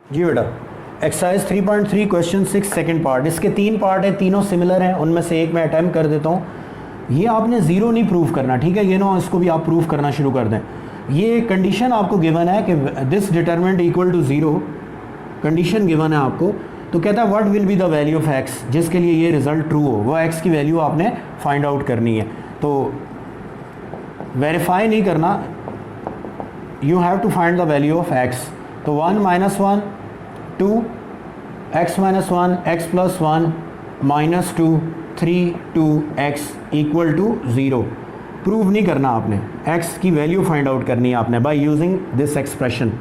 जी बेटा, exercise 3.3 question 6 second part. इसके 3 part हैं, तीनों सिमिलर हैं, उनमें से एक मैं अटैम्प्ट कर देता हूँ। ये आपने ज़ीरो नहीं प्रूव करना, ठीक है, ये ना इसको भी आप प्रूव करना शुरू कर दें। ये कंडीशन आपको गिवन है कि this determinant equal to zero, condition given है आपको। तो कहता है what will be the value of x, जिसके लिए ये रिजल्ट ट्रू हो, वो एक्स की वैल्यू आपने फाइंड आउट करनी है। तो वेरीफाई नहीं करना, you have to find the value of x. तो 1 - 1 2, x - 1 x + 1 -2 3 2 x equal to 0। Prove नहीं करना आपने, x की वैल्यू फाइंड आउट करनी है आपने बाय यूजिंग दिस एक्सप्रेशन।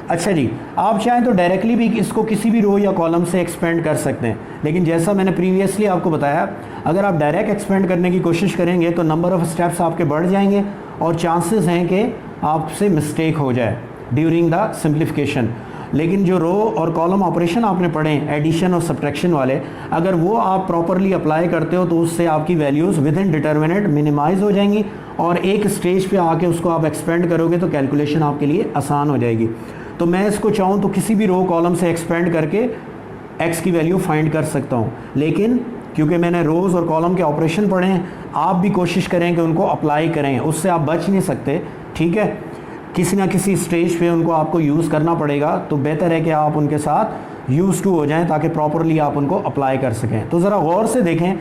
अच्छा जी, आप चाहें तो डायरेक्टली भी इसको किसी भी रो या कॉलम से एक्सपेंड कर सकते हैं, लेकिन जैसा मैंने प्रीवियसली आपको बताया, अगर आप डायरेक्ट एक्सपेंड करने की कोशिश करेंगे तो नंबर ऑफ़ स्टेप्स आपके बढ़ जाएंगे और चांसेस हैं कि आपसे मिस्टेक हो जाए ड्यूरिंग द सिंप्लीफिकेशन। लेकिन जो रो और कॉलम ऑपरेशन आपने पढ़े एडिशन और सब्ट्रैक्शन वाले, अगर वो आप प्रॉपरली अप्लाई करते हो तो उससे आपकी values within determinant minimize हो जाएंगी और एक स्टेज पे आके उसको आप एक्सपेंड करोगे तो कैलकुलेशन आपके लिए आसान हो जाएगी। तो मैं इसको चाहूँ तो किसी भी रो कॉलम से एक्सपेंड करके एक्स की वैल्यू फाइंड कर सकता हूँ, लेकिन क्योंकि मैंने रोज़ और कॉलम के ऑपरेशन पढ़े हैं, आप भी कोशिश करें कि उनको अप्लाई करें, उससे आप बच नहीं सकते, ठीक है। किसी ना किसी स्टेज पे उनको आपको यूज़ करना पड़ेगा, तो बेहतर है कि आप उनके साथ यूज़ टू हो जाएं ताकि प्रॉपरली आप उनको अप्लाई कर सकें। तो ज़रा गौर से देखें,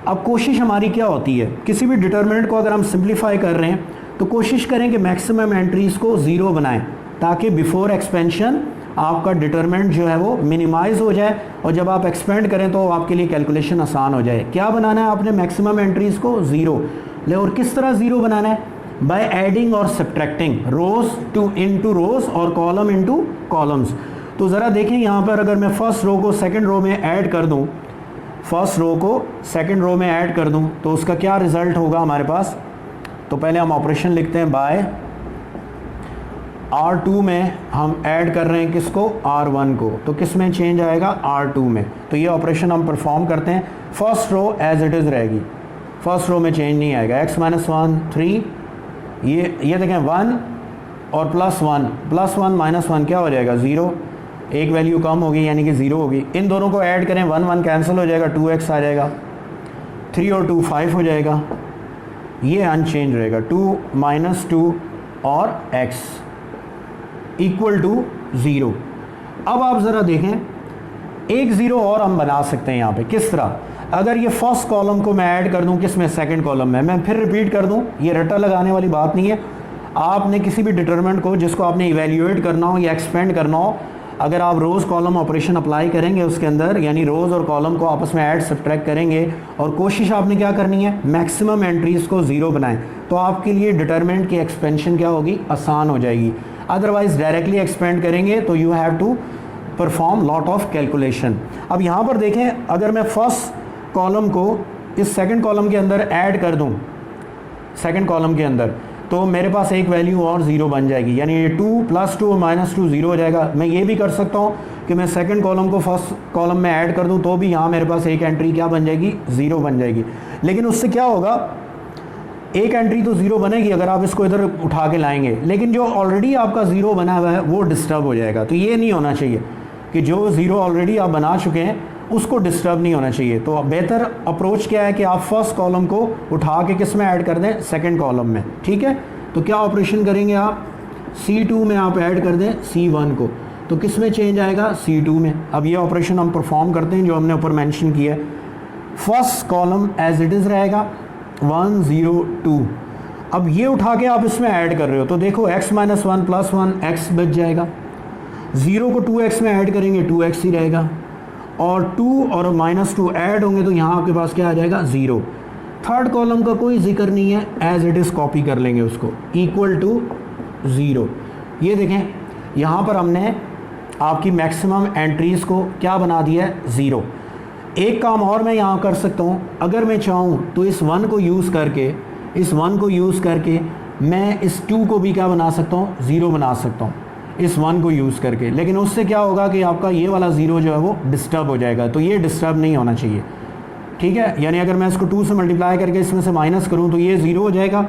अब कोशिश हमारी क्या होती है, किसी भी डिटर्मिनेंट को अगर हम सिंप्लीफाई कर रहे हैं तो कोशिश करें कि मैक्सिमम एंट्रीज़ को ज़ीरो बनाएं ताकि बिफोर एक्सपेंशन आपका डिटर्मिनेंट जो है वो मिनिमाइज़ हो जाए और जब आप एक्सपेंड करें तो आपके लिए कैलकुलेशन आसान हो जाए। क्या बनाना है आपने, मैक्सिमम एंट्रीज़ को ज़ीरो ले। और किस तरह ज़ीरो बनाना है, बाय एडिंग और सब्ट्रैक्टिंग रोज़ टू इनटू रोज़ और कॉलम इनटू कॉलम्स। तो ज़रा देखें यहाँ पर, अगर मैं फर्स्ट रो को सेकंड रो में ऐड कर दूँ, फर्स्ट रो को सेकंड रो में ऐड कर दूँ तो उसका क्या रिज़ल्ट होगा हमारे पास। तो पहले हम ऑपरेशन लिखते हैं, बाय R2 में हम ऐड कर रहे हैं किसको, R1 को, तो किस में चेंज आएगा, R2 में। तो ये ऑपरेशन हम परफॉर्म करते हैं, first row as it is रहेगी, फर्स्ट रो में चेंज नहीं आएगा। x - 1 3, ये देखें 1 और +1 +1 - 1 क्या हो जाएगा, 0, एक वैल्यू कम होगी यानी कि 0 होगी। इन दोनों को ऐड करें, 1 1 कैंसिल हो जाएगा, 2x आ जाएगा, 3 और 2 5 हो जाएगा, ये अनचेंज रहेगा, 2 - 2 और x इक्वल टू 0। अब आप ज़रा देखें, एक ज़ीरो और हम बना सकते हैं यहाँ पे, किस तरह, अगर ये फर्स्ट कॉलम को मैं ऐड कर दूं किसमें, सेकंड कॉलम में, मैं फिर रिपीट कर दूं, ये रट्टा लगाने वाली बात नहीं है। आपने किसी भी डिटरमिनेंट को जिसको आपने इवैल्यूएट करना हो या एक्सपेंड करना हो, अगर आप रोज़ कॉलम ऑपरेशन अप्लाई करेंगे उसके अंदर, यानी रोज़ और कॉलम को आपस में ऐड सब्ट्रैक्ट करेंगे और कोशिश आपने क्या करनी है, मैक्सिमम एंट्रीज़ को ज़ीरो बनाएं, तो आपके लिए डिटरमिनेंट की एक्सपेंशन क्या होगी, आसान हो जाएगी। अदरवाइज़ डायरेक्टली एक्सपेंड करेंगे तो you have to perform lot of calculation. अब यहाँ पर देखें, अगर मैं फर्स्ट कॉलम को इस सेकंड कॉलम के अंदर ऐड कर दूं, सेकंड कॉलम के अंदर, तो मेरे पास एक वैल्यू और 0 बन जाएगी, यानी ये 2 + 2 - 2 0 हो जाएगा। मैं ये भी कर सकता हूँ कि मैं सेकंड कॉलम को फर्स्ट कॉलम में ऐड कर दूं तो भी यहाँ मेरे पास एक एंट्री क्या बन जाएगी, 0 बन जाएगी। लेकिन उससे क्या होगा, एक एंट्री तो 0 बनेगी अगर आप इसको इधर उठा के लाएंगे, लेकिन जो ऑलरेडी आपका 0 बना हुआ है वो डिस्टर्ब हो जाएगा। तो ये नहीं होना चाहिए कि जो 0 ऑलरेडी आप बना चुके हैं उसको डिस्टर्ब नहीं होना चाहिए। तो बेहतर अप्रोच क्या है कि आप फर्स्ट कॉलम को उठा के किस में ऐड कर दें, सेकंड कॉलम में, ठीक है। तो क्या ऑपरेशन करेंगे आप, C2 में आप ऐड कर दें C1 को, तो किस में चेंज आएगा, C2 में। अब ये ऑपरेशन हम परफॉर्म करते हैं जो हमने ऊपर मेंशन किया है। First column as it is रहेगा 1 0 2। अब ये उठा के आप इसमें ऐड कर रहे हो तो देखो x - 1 + 1 x बच जाएगा, 0 को 2x में ऐड करेंगे 2x ही रहेगा, और 2 और -2 ऐड होंगे तो यहाँ आपके पास क्या आ जाएगा, 0। थर्ड कॉलम का कोई जिक्र नहीं है, एज इट इज़ कॉपी कर लेंगे उसको, इक्वल टू 0। ये देखें, यहाँ पर हमने आपकी मैक्सिमम एंट्रीज़ को क्या बना दिया है, 0। एक काम और मैं यहाँ कर सकता हूँ, अगर मैं चाहूँ तो इस 1 को यूज़ करके मैं इस 2 को भी क्या बना सकता हूँ, 0 बना सकता हूँ इस 1 को यूज़ करके। लेकिन उससे क्या होगा कि आपका ये वाला 0 जो है वो डिस्टर्ब हो जाएगा, तो ये डिस्टर्ब नहीं होना चाहिए, ठीक है। यानी अगर मैं इसको 2 से मल्टीप्लाई करके इसमें से माइनस करूँ तो ये 0 हो जाएगा,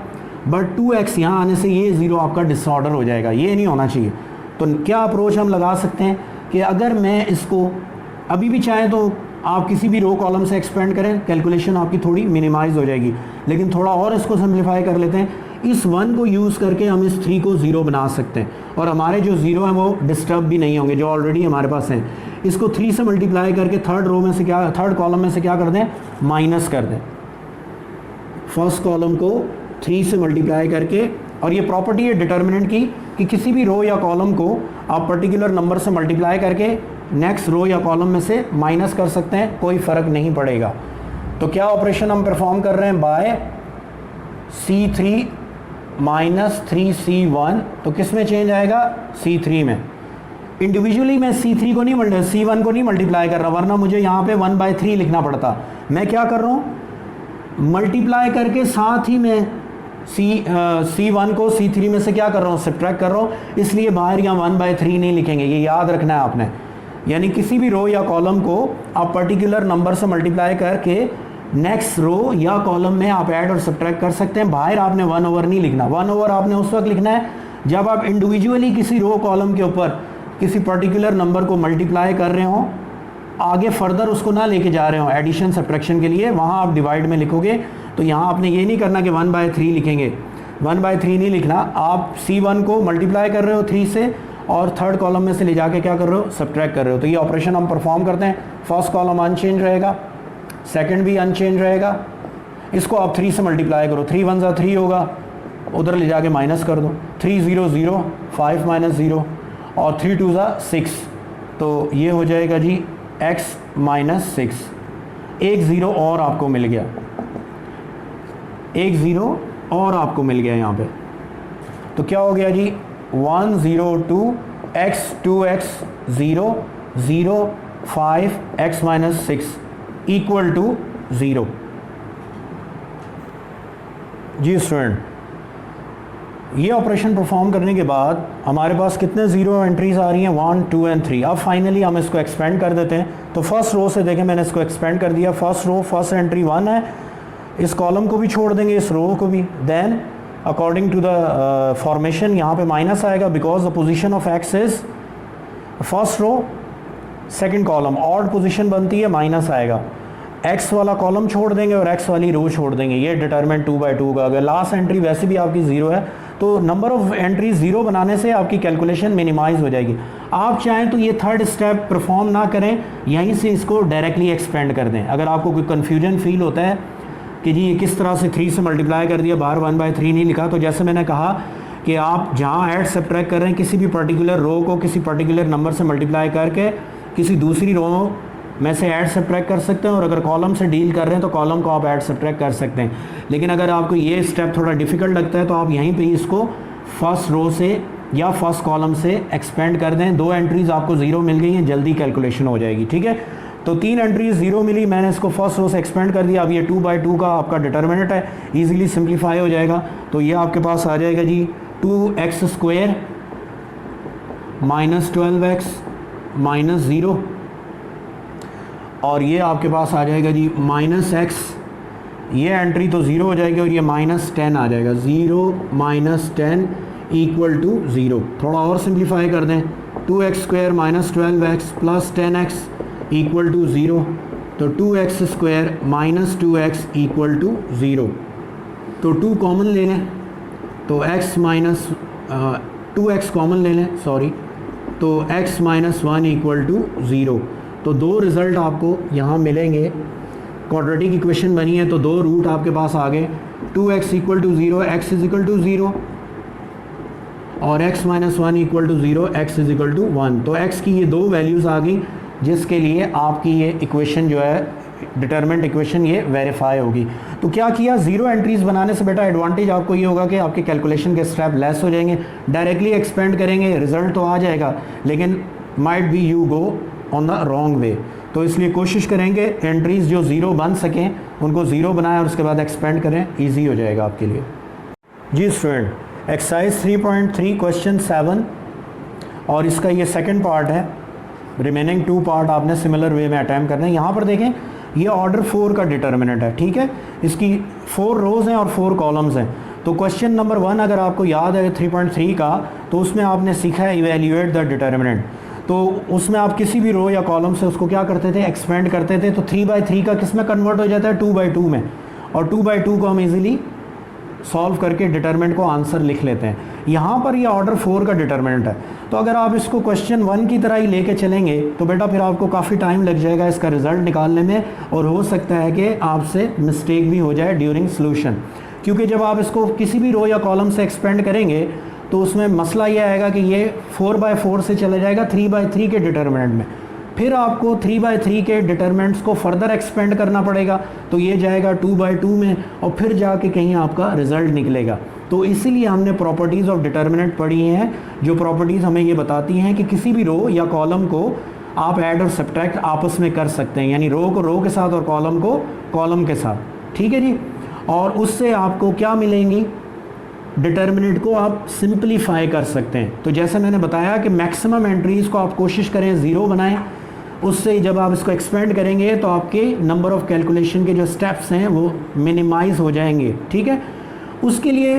बट 2x यहाँ आने से ये 0 आपका डिसऑर्डर हो जाएगा, ये नहीं होना चाहिए। तो क्या अप्रोच हम लगा सकते हैं, कि अगर मैं इसको अभी भी चाहें तो आप किसी भी रो कॉलम से एक्सपेंड करें, कैलकुलेशन आपकी थोड़ी मिनिमाइज हो जाएगी, लेकिन थोड़ा और इसको सिंप्लीफाई कर लेते हैं। इस 1 को यूज़ करके हम इस 3 को 0 बना सकते हैं और हमारे जो 0 हैं वो डिस्टर्ब भी नहीं होंगे, जो ऑलरेडी हमारे पास हैं। इसको 3 से मल्टीप्लाई करके थर्ड कॉलम में से क्या कर दें, माइनस कर दें। फर्स्ट कॉलम को 3 से मल्टीप्लाई करके, और ये प्रॉपर्टी है डिटर्मिनेंट की कि किसी भी रो या कॉलम को आप पर्टिकुलर नंबर से मल्टीप्लाई करके नेक्स्ट रो या कॉलम में से माइनस कर सकते हैं, कोई फ़र्क नहीं पड़ेगा। तो क्या ऑपरेशन हम परफॉर्म कर रहे हैं, बाय C3 माइनस 3C1, तो किस में चेंज आएगा, C3 में। इंडिविजुअली मैं C1 को नहीं मल्टीप्लाई कर रहा, वरना मुझे यहाँ पे 1/3 लिखना पड़ता। मैं क्या कर रहा हूँ, मल्टीप्लाई करके साथ ही मैं C1 को C3 में से क्या कर रहा हूँ, सब्ट्रैक्ट कर रहा हूँ, इसलिए बाहर यहाँ 1/3 नहीं लिखेंगे, ये याद रखना है आपने। यानी किसी भी रो या कॉलम को आप पर्टिकुलर नंबर से मल्टीप्लाई करके नेक्स्ट रो या कॉलम में आप ऐड और सब्ट्रैक्ट कर सकते हैं। बाहर आपने 1/, नहीं लिखना। 1/, आपने उस वक्त लिखना है जब आप इंडिविजुअली किसी रो कॉलम के ऊपर किसी पर्टिकुलर नंबर को मल्टीप्लाई कर रहे हो, आगे फर्दर उसको ना लेके जा रहे हो एडिशन सब्ट्रैक्शन के लिए, वहाँ आप डिवाइड में लिखोगे। तो यहाँ आपने ये नहीं करना कि 1/3 लिखेंगे, 1/3 नहीं लिखना। आप C1 को मल्टीप्लाई कर रहे हो 3 से और थर्ड कॉलम में से ले जाके क्या कर रहे हो, सब्ट्रैक्ट कर रहे हो। तो ये ऑपरेशन हम परफॉर्म करते हैं। फर्स्ट कॉलम अनचेंज रहेगा, सेकंड भी अनचेंज रहेगा। इसको आप 3 से मल्टीप्लाई करो, 3 1 3 होगा, उधर ले जाके माइनस कर दो। 3 0 0, 5 - 0 और 3 2 6, तो ये हो जाएगा जी x - 6। एक 0 और आपको मिल गया, एक 0 और आपको मिल गया यहाँ पे। तो क्या हो गया जी, 1 0 2 x 2x 0 0 5 x - 6 equal to 0। जी स्टूडेंट, ये ऑपरेशन परफॉर्म करने के बाद हमारे पास कितने 0 एंट्रीज आ रही हैं, 1 2 और 3। अब फाइनली हम इसको एक्सपेंड कर देते हैं। तो फर्स्ट रो से देखें, मैंने इसको एक्सपेंड कर दिया। फर्स्ट रो, फर्स्ट एंट्री 1 है, इस कॉलम को भी छोड़ देंगे, इस रो को भी। Then according to the formation यहाँ पे माइनस आएगा, because the position of x is first row second column, odd position बनती है, माइनस आएगा। x वाला कॉलम छोड़ देंगे और x वाली रो छोड़ देंगे, ये डिटरमिनेंट 2/2 का। अगर लास्ट एंट्री वैसे भी आपकी 0 है तो नंबर ऑफ एंट्री 0 बनाने से आपकी कैलकुलेशन मिनिमाइज हो जाएगी। आप चाहें तो ये थर्ड स्टेप परफॉर्म ना करें, यहीं से इसको डायरेक्टली एक्सपेंड कर दें। अगर आपको कोई कन्फ्यूजन फील होता है कि जी ये किस तरह से 3 से मल्टीप्लाई कर दिया, बाहर 1/3 नहीं लिखा, तो जैसे मैंने कहा कि आप जहाँ ऐड सब्ट्रैक्ट कर रहे हैं, किसी भी पर्टिकुलर रो को किसी पर्टिकुलर नंबर से मल्टीप्लाई करके किसी दूसरी रो में से ऐड सब्ट्रैक्ट कर सकते हैं, और अगर कॉलम से डील कर रहे हैं तो कॉलम को आप ऐड सब्ट्रैक्ट कर सकते हैं। लेकिन अगर आपको ये स्टेप थोड़ा डिफ़िकल्ट लगता है तो आप यहीं पे इसको फर्स्ट रो से या फर्स्ट कॉलम से एक्सपेंड कर दें। 2 एंट्रीज़ आपको 0 मिल गई हैं, जल्दी कैलकुलेशन हो जाएगी। ठीक है, तो 3 एंट्रीज 0 मिली, मैंने इसको फर्स्ट रो से एक्सपेंड कर दिया। अब ये 2/2 का आपका डिटर्मिनेंट है, ईजिली सिंप्लीफाई हो जाएगा। तो ये आपके पास आ जाएगा जी 2x² - 12x - 0, और ये आपके पास आ जाएगा जी -x। ये एंट्री तो 0 हो जाएगी और ये -10 आ जाएगा, 0 - 10 इक्वल टू 0। थोड़ा और सिंप्लीफाई कर दें, 2x² - 12x + 10x equal to 0, तो 2x² - 2x इक्वल टू 0। तो 2 कॉमन ले लें, तो x माइनस 2x कॉमन ले लें, सॉरी, तो x - 1 इक्वल टू 0। तो 2 रिज़ल्ट आपको यहाँ मिलेंगे। क्वाड्रेटिक इक्वेशन बनी है तो 2 रूट आपके पास आ गए, 2x equal to 0, x is equal to 0, और x - 1 equal to 0, x is equal to 1। तो x की ये 2 वैल्यूज़ आ गई, जिसके लिए आपकी ये इक्वेशन जो है डिटरमिनेंट इक्वेशन ये वेरीफाई होगी। तो क्या किया, 0 एंट्रीज़ बनाने से बेटा एडवांटेज आपको ये होगा कि आपके कैलकुलेशन के स्टेप लेस हो जाएंगे। डायरेक्टली एक्सपेंड करेंगे, रिज़ल्ट तो आ जाएगा, लेकिन might be you go on the wrong way. तो इसलिए कोशिश करेंगे एंट्रीज़ जो 0 बन सकें उनको 0 बनाएं और उसके बाद एक्सपेंड करें, ईजी हो जाएगा आपके लिए। जी स्टूडेंट, एक्सरसाइज 3.3 क्वेश्चन 7, और इसका ये सेकंड पार्ट है। रिमेनिंग 2 पार्ट आपने सिमिलर वे में अटैम्प्ट करना है। यहाँ पर देखें, ये ऑर्डर 4 का डिटर्मिनेंट है, ठीक है। इसकी 4 रोज़ हैं और 4 कॉलम्स हैं। तो क्वेश्चन नंबर 1 अगर आपको याद है 3.3 का, तो उसमें आपने सीखा है इवेल्यूएट द डिटर्मिनेंट। तो उसमें आप किसी भी रो या कॉलम से उसको क्या करते थे, एक्सपेंड करते थे। तो 3/3 का किस में कन्वर्ट हो जाता है, 2/2 में, और 2/2 को हम इजीली सॉल्व करके डिटरमिनेंट को आंसर लिख लेते हैं। यहाँ पर ये ऑर्डर 4 का डिटरमिनेंट है। तो अगर आप इसको क्वेश्चन 1 की तरह ही लेके चलेंगे तो बेटा फिर आपको काफ़ी टाइम लग जाएगा इसका रिज़ल्ट निकालने में, और हो सकता है कि आपसे मिस्टेक भी हो जाए ड्यूरिंग सॉल्यूशन, क्योंकि जब आप इसको किसी भी रो या कॉलम से एक्सपेंड करेंगे तो उसमें मसला ये आएगा कि ये 4/4 से चला जाएगा 3/3 के डिटरमिनेंट में। फिर आपको 3/3 के डिटरमिनेंट्स को फर्दर एक्सपेंड करना पड़ेगा, तो ये जाएगा 2/2 में, और फिर जाके कहीं आपका रिज़ल्ट निकलेगा। तो इसीलिए हमने प्रॉपर्टीज़ ऑफ डिटरमिनेंट पढ़ी हैं, जो प्रॉपर्टीज़ हमें ये बताती हैं कि किसी भी रो या कॉलम को आप ऐड और सब्ट्रैक्ट आपस में कर सकते हैं, यानी रो को रो के साथ और कॉलम को कॉलम के साथ। ठीक है जी। और उससे आपको क्या मिलेंगी, डिटरमिनेंट को आप सिंप्लीफाई कर सकते हैं। तो जैसे मैंने बताया कि मैक्सिमम एंट्रीज़ को आप कोशिश करें 0 बनाएं, उससे जब आप इसको एक्सपेंड करेंगे तो आपके नंबर ऑफ़ कैलकुलेशन के जो स्टेप्स हैं वो मिनिमाइज़ हो जाएंगे। ठीक है। उसके लिए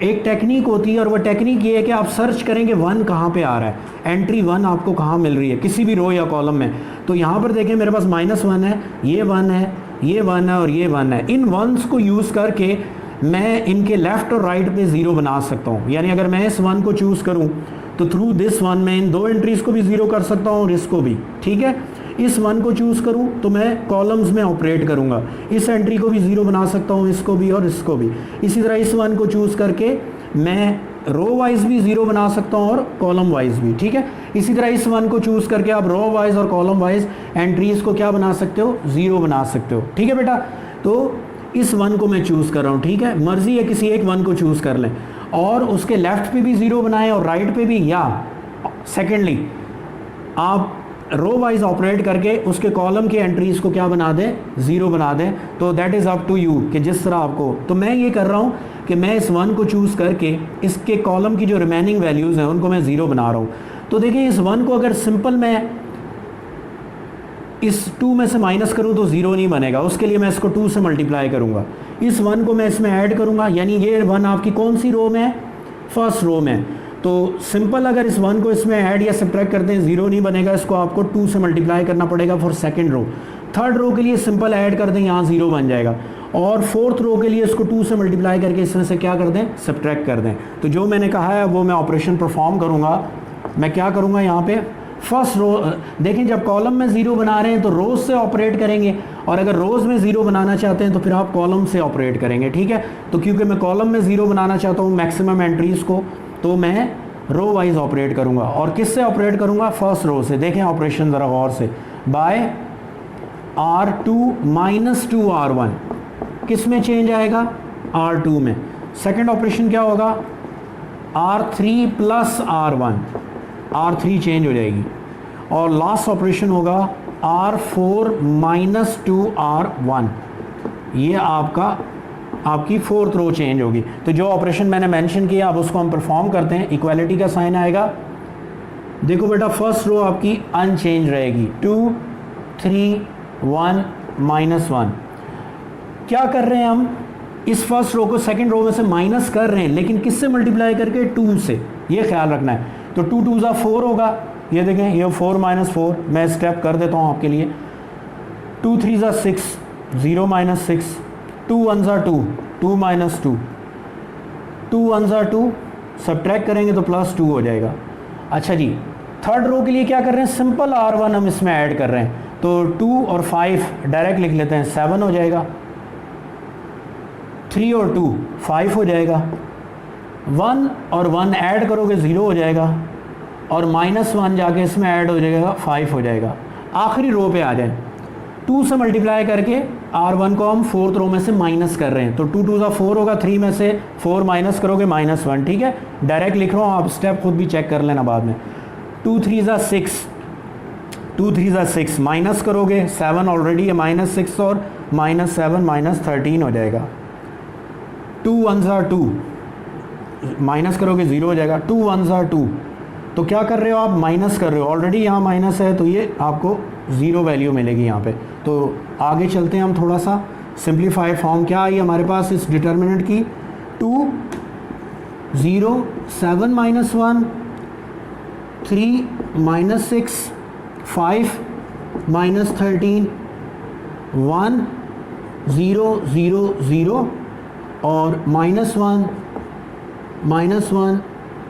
एक टेक्निक होती है, और वो टेक्निक ये है कि आप सर्च करेंगे 1 कहाँ पे आ रहा है, एंट्री 1 आपको कहाँ मिल रही है किसी भी रो या कॉलम में। तो यहाँ पर देखें मेरे पास -1 है, ये 1 है, ये 1 है और ये 1 है। इन वंस को यूज़ करके मैं इनके लेफ़्ट और राइट पे 0 बना सकता हूँ। यानी अगर मैं इस 1 को चूज़ करूँ तो थ्रू दिस 1 मैं इन 2 एंट्रीज़ को भी 0 कर सकता हूँ और इसको भी। ठीक है। इस 1 को चूज़ करूँ तो मैं कॉलम्स में ऑपरेट करूँगा, इस एंट्री को भी 0 बना सकता हूँ, इसको भी और इसको भी। इसी तरह इस 1 को चूज़ करके मैं रो वाइज भी 0 बना सकता हूँ और कॉलम वाइज भी। ठीक है। इसी तरह इस 1 को चूज़ करके आप रो वाइज और कॉलम वाइज एंट्रीज़ को क्या बना सकते हो, 0 बना सकते हो। ठीक है बेटा। तो इस 1 को मैं चूज़ कर रहा हूँ। ठीक है। मर्ज़ी है किसी एक 1 को चूज़ कर लें और उसके लेफ़्ट पे भी 0 बनाएं और राइट पे भी, या सेकेंडली आप रो वाइज ऑपरेट करके उसके कॉलम की एंट्रीज़ को क्या बना दें, 0 बना दें। तो that is up to you कि जिस तरह आपको। तो मैं ये कर रहा हूँ कि मैं इस 1 को चूज़ करके इसके कॉलम की जो रिमेनिंग वैल्यूज़ हैं उनको मैं 0 बना रहा हूँ। तो देखिए इस 1 को अगर सिंपल मैं इस 2 में से माइनस करूँ तो 0 नहीं बनेगा, उसके लिए मैं इसको 2 से मल्टीप्लाई करूँगा। इस 1 को मैं इसमें ऐड करूँगा, यानी ये 1 आपकी कौन सी रो में है, फर्स्ट रो में। तो सिंपल अगर इस 1 को इसमें ऐड या सब्ट्रैक्ट करते हैं 0 नहीं बनेगा, इसको आपको 2 से मल्टीप्लाई करना पड़ेगा for second row. Third row के लिए सिंपल ऐड कर दें, यहाँ 0 बन जाएगा, और फोर्थ रो के लिए इसको 2 से मल्टीप्लाई करके इसमें से क्या कर दें, सब्ट्रैक्ट कर दें। तो जो मैंने कहा है वो मैं ऑपरेशन परफॉर्म करूँगा। मैं क्या करूँगा यहाँ पे, फर्स्ट रो देखें, जब कॉलम में 0 बना रहे हैं तो रोज़ से ऑपरेट करेंगे, और अगर रोज़ में 0 बनाना चाहते हैं तो फिर आप कॉलम से ऑपरेट करेंगे। ठीक है। तो क्योंकि मैं कॉलम में 0 बनाना चाहता हूँ मैक्सिमम एंट्रीज़ को, तो मैं रो वाइज ऑपरेट करूँगा। और किस से ऑपरेट करूँगा, फर्स्ट रो से। देखें ऑपरेशन ज़रा गौर से, बाय R2 - 2R1 किस में चेंज आएगा, R2 में। सेकेंड ऑपरेशन क्या होगा, R3 + R1, R3 चेंज हो जाएगी। और लास्ट ऑपरेशन होगा R4 - 2R1, ये आपकी फोर्थ रो चेंज होगी। तो जो ऑपरेशन मैंने मेंशन किया अब उसको हम परफॉर्म करते हैं। इक्वालिटी का साइन आएगा। देखो बेटा फर्स्ट रो आपकी अनचेंज रहेगी, 2 3 1 -1। क्या कर रहे हैं हम, इस फर्स्ट रो को सेकंड रो में से माइनस कर रहे हैं, लेकिन किससे मल्टीप्लाई करके, 2 से। ये ख्याल रखना है। तो 2 2 ज़ा 4 होगा, ये देखें ये 4 - 4। मैं स्टेप कर देता हूँ आपके लिए। 2 3 ज़ा 6, 0 - 6, 2 1 ज़ा 2, 2 - 2, 2 1 ज़ा 2, सब्ट्रैक्ट करेंगे तो +2 हो जाएगा। अच्छा जी, थर्ड रो के लिए क्या कर रहे हैं, सिंपल R1 हम इसमें ऐड कर रहे हैं। तो 2 और 5 डायरेक्ट लिख लेते हैं, 7 हो जाएगा। 3 और 2 5 हो जाएगा। 1 और 1 ऐड करोगे 0 हो जाएगा, और -1 जाके इसमें ऐड हो जाएगा 5 हो जाएगा। आखिरी रो पे आ जाए, 2 से मल्टीप्लाई करके R1 को हम फोर्थ रो में से माइनस कर रहे हैं। तो 2 2 ज़ा 4 होगा, 3 में से 4 माइनस करोगे -1। ठीक है। डायरेक्ट लिख रहा हूँ, आप स्टेप खुद भी चेक कर लेना बाद में। 2 3 ज़ा 6, 2 3 ज़ा 6 माइनस करोगे 7 ऑलरेडी है, -6 और -7 -13 हो जाएगा। 2 1 ज़ा 2 माइनस करोगे 0 हो जाएगा। 2 1 ज़ा 2, तो क्या कर रहे हो आप, माइनस कर रहे हो, ऑलरेडी यहाँ माइनस है तो ये आपको 0 वैल्यू मिलेगी यहाँ पे। तो आगे चलते हैं हम थोड़ा सा। सिंप्लीफाई फॉर्म क्या आई हमारे पास इस डिटर्मिनेंट की, 2 0 7 - 1 3 माइनस 6 5 माइनस 13 1 0 0 0 और -1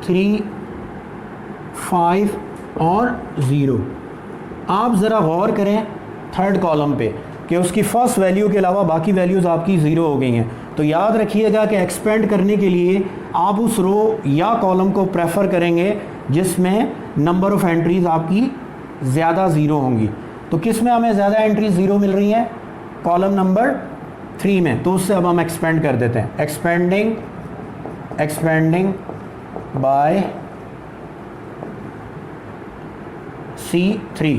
3 5 और 0। आप ज़रा गौर करें थर्ड कॉलम पे कि उसकी फर्स्ट वैल्यू के अलावा बाकी वैल्यूज़ आपकी ज़ीरो हो गई हैं। तो याद रखिएगा कि एक्सपेंड करने के लिए आप उस रो या कॉलम को प्रेफर करेंगे जिसमें नंबर ऑफ़ एंट्रीज़ आपकी ज़्यादा ज़ीरो होंगी। तो किस में हमें ज़्यादा एंट्री ज़ीरो मिल रही हैं? कॉलम नंबर 3 में। तो उससे अब हम एक्सपेंड कर देते हैं, expanding bye C3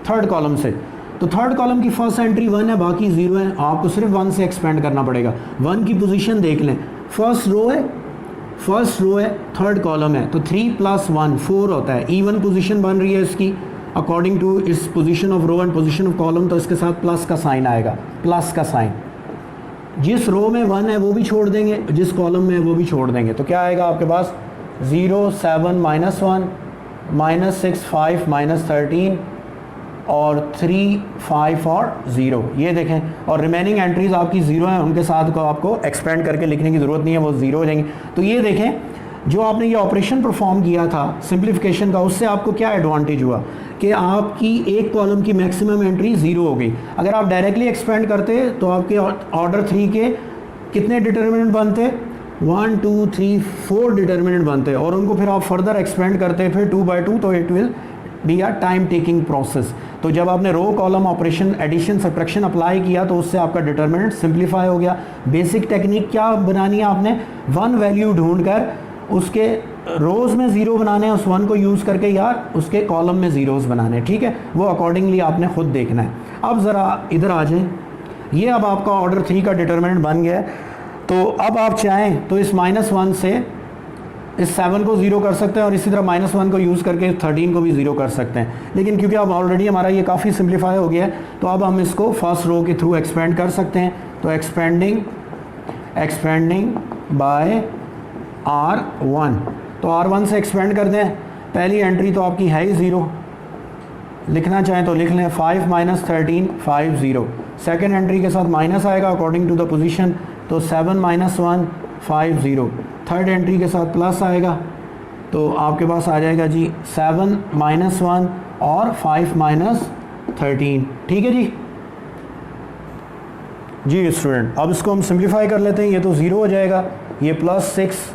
third column से। तो थर्ड कॉलम की फर्स्ट एंट्री 1 है, बाकी 0 है। आपको सिर्फ 1 से एक्सपेंड करना पड़ेगा। 1 की पोजीशन देख लें, फर्स्ट रो है, थर्ड कॉलम है, तो 3 + 1 4 होता है। इवन पोजीशन बन रही है इसकी अकॉर्डिंग टू इस position of row and position of column, तो इसके साथ प्लस का साइन आएगा, प्लस का साइन। जिस रो में 1 है वो भी छोड़ देंगे, जिस कॉलम में है वो भी छोड़ देंगे। तो क्या आएगा आपके पास? 0 7 -1 -6 5 -13 और 3 5 और 0। ये देखें, और रिमेनिंग एंट्रीज आपकी 0 हैं, उनके साथ को आपको एक्सपेंड करके लिखने की ज़रूरत नहीं है, वो 0 हो जाएंगी। तो ये देखें, जो आपने ये ऑपरेशन परफॉर्म किया था सिंप्लीफिकेशन का, उससे आपको क्या एडवांटेज हुआ कि आपकी एक कॉलम की मैक्सिमम एंट्री 0 हो गई। अगर आप डायरेक्टली एक्सपेंड करते तो आपके ऑर्डर 3 के कितने डिटर्मिनेंट बनते? 1 2 3 4 डिटर्मिनेंट बनते, और उनको फिर आप फर्दर एक्सपेंड करते फिर 2 by 2, तो it will be a time taking process. तो जब आपने row column operation addition subtraction apply किया तो उससे आपका डिटर्मिनेंट सिंप्लीफाई हो गया। बेसिक टेक्निक क्या बनानी है आपने? 1 वैल्यू ढूंढकर उसके रोज़ में 0 बनाने हैं, उस 1 को यूज़ करके, या उसके कॉलम में ज़ीरोज़ बनाने हैं, ठीक है? वो अकॉर्डिंगली आपने खुद देखना है। अब ज़रा इधर आ जाएं, ये अब आपका ऑर्डर 3 का डिटर्मिनेंट बन गया है। तो अब आप चाहें तो इस -1 से इस 7 को 0 कर सकते हैं, और इसी तरह -1 को यूज़ करके 13 को भी 0 कर सकते हैं। लेकिन क्योंकि अब ऑलरेडी हमारा ये काफ़ी सिंप्लीफाई हो गया है, तो अब हम इसको फर्स्ट रो के थ्रू एक्सपेंड कर सकते हैं। तो एक्सपेंडिंग बाय R1, तो R1 से एक्सपेंड कर दें। पहली एंट्री तो आपकी है ही 0, लिखना चाहें तो लिख लें, 5 - 13 5 0। सेकेंड एंट्री के साथ माइनस आएगा अकॉर्डिंग टू द पोजीशन, तो 7 - 1 5 0। थर्ड एंट्री के साथ प्लस आएगा, तो आपके पास आ जाएगा जी 7 - 1 और 5 - 13। ठीक है जी स्टूडेंट। अब इसको हम सिंप्लीफाई कर लेते हैं। ये तो 0 हो जाएगा, ये +6,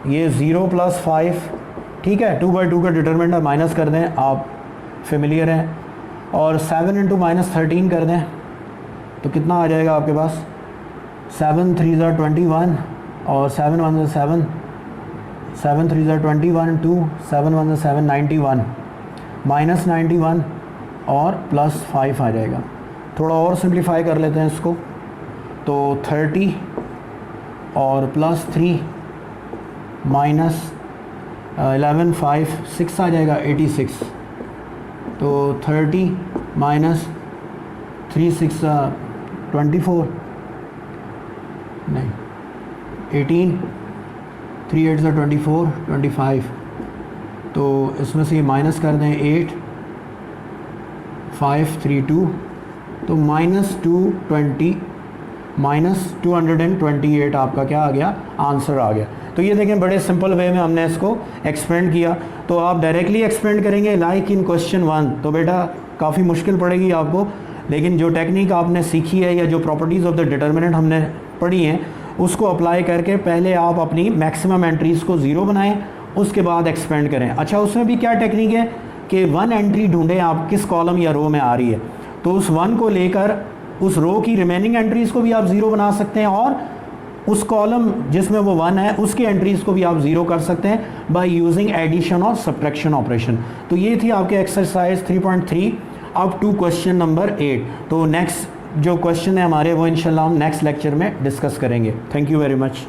ये 0 + 5, ठीक है। 2 by 2 का डिटरमिनेंट माइनस कर दें, आप फेमिलियर हैं, और 7 × -13 कर दें, तो कितना आ जाएगा आपके पास? 7 3 = 21 और 7 1 = 7, 7 3 = 21 2, 7 1 = 7 91, -91 और +5 आ जाएगा। थोड़ा और सिंप्लीफाई कर लेते हैं इसको, तो 30 और +3 -11 5 6 आ जाएगा 86। तो 30 - 3 6 24, नहीं 18, 3 8 = 24 25। तो इसमें से ये माइनस कर दें 8 5 3 2, तो -228 आपका क्या आ गया? आंसर आ गया। तो ये देखें, बड़े सिंपल वे में हमने इसको एक्सपेंड किया। तो आप डायरेक्टली एक्सपेंड करेंगे लाइक इन क्वेश्चन 1, तो बेटा काफ़ी मुश्किल पड़ेगी आपको, लेकिन जो टेक्निक आपने सीखी है या जो प्रॉपर्टीज़ ऑफ द डिटर्मिनेंट हमने पढ़ी हैं, उसको अप्लाई करके पहले आप अपनी मैक्सिमम एंट्रीज़ को 0 बनाएं, उसके बाद एक्सपेंड करें। अच्छा, उसमें भी क्या टेक्निक है कि 1 एंट्री ढूंढें आप किस कॉलम या रो में आ रही है, तो उस 1 को लेकर उस रो की रिमेनिंग एंट्रीज़ को भी आप 0 बना सकते हैं, और उस कॉलम जिसमें वो 1 है उसकी एंट्रीज़ को भी आप 0 कर सकते हैं बाय यूजिंग एडिशन और सब्ट्रैक्शन ऑपरेशन। तो ये थी आपके exercise 3.3 up to question number 8। तो नेक्स्ट जो क्वेश्चन है हमारे, वो इंशाल्लाह हम नेक्स्ट लेक्चर में डिस्कस करेंगे। Thank you very much.